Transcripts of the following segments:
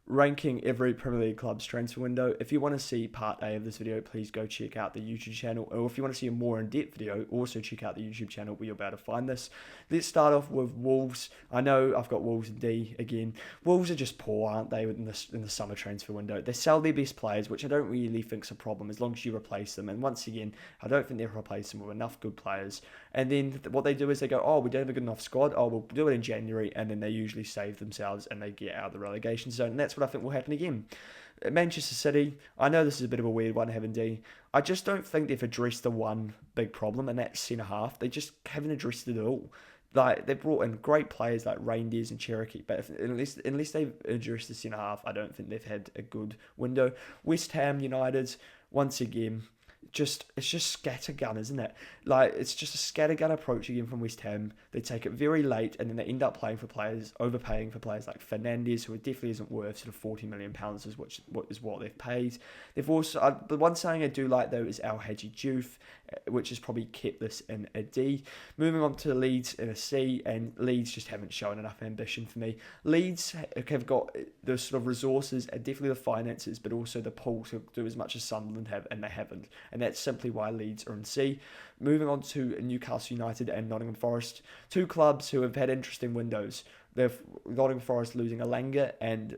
ranking every Premier League club's transfer window. If you want to see part A of this video, please go check out the YouTube channel. Or if you want to see a more in-depth video, also check out the YouTube channel where you'll be able to find this. Let's start off with Wolves. I know I've got Wolves in D again. Wolves are just poor, aren't they, in the summer transfer window? They sell their best players, which I don't really think is a problem as long as you replace them. And once again, I don't think they'll replace them with enough good players. And then what they do is they go, oh, we don't have a good enough squad. Oh, we'll do it in January. And then they usually save themselves and they get out of the relegation zone. And that's what I think will happen again. Manchester City, I know this is a bit of a weird one having D. I just don't think they've addressed the one big problem, and that's centre half. They just haven't addressed it at all. Like, they've brought in great players like Reindeers and Cherokee, but unless they've addressed the centre half, I don't think they've had a good window. West Ham United, once again, it's just scattergun, isn't it? Like, it's just a scattergun approach again from West Ham. They take it very late, and then they end up overpaying for players like Fernandes, who definitely isn't worth sort of £40 million, is what they've paid. They've also, the one saying I do like though is Al Hadji Diouf, which has probably kept this in a D. Moving on to Leeds in a C, and Leeds just haven't shown enough ambition for me. Leeds have got the sort of resources and definitely the finances, but also the pull to do as much as Sunderland have, and they haven't. And that's simply why Leeds are in C. Moving on to Newcastle United and Nottingham Forest, two clubs who have had interesting windows. They've Nottingham Forest losing Alanga and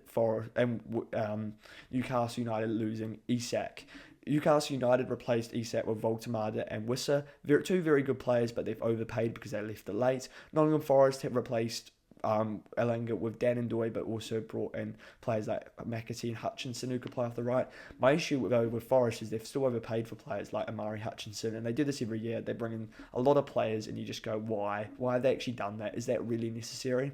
Newcastle United losing Isak. Newcastle United replaced Isak with Voltemada and Wissa. They're two very good players, but they've overpaid because they left it late. Nottingham Forest have replaced Elanga with Dan and Doy, but also brought in players like McAtee and Hutchinson who could play off the right. My issue with Forest is they've still overpaid for players like Amari Hutchinson, and they do this every year. They bring in a lot of players, and you just go, why? Why have they actually done that? Is that really necessary?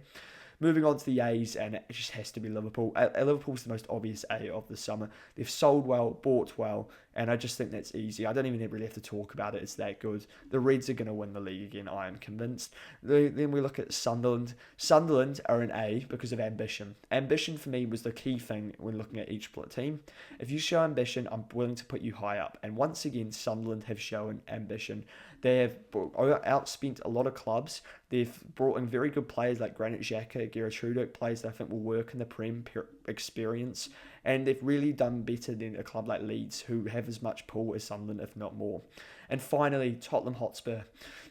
Moving on to the A's, and it just has to be Liverpool. Liverpool's the most obvious A of the summer. They've sold well, bought well, and I just think that's easy. I don't even really have to talk about it. It's that good. The Reds are going to win the league again, I am convinced. Then we look at Sunderland. Sunderland are an A because of ambition. Ambition for me was the key thing when looking at each team. If you show ambition, I'm willing to put you high up. And once again, Sunderland have shown ambition. They have outspent a lot of clubs. They've brought in very good players like Granit Xhaka, Gertrude, players that I think will work in the Prem experience. And they've really done better than a club like Leeds, who have as much pull as Sunderland, if not more. And finally, Tottenham Hotspur.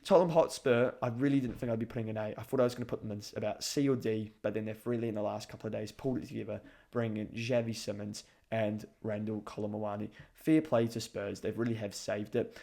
Tottenham Hotspur, I really didn't think I'd be putting an A. I thought I was going to put them in about C or D, but then they've really, in the last couple of days, pulled it together, bringing in Xavi Simons and Randall Colomawani. Fair play to Spurs. They really have saved it.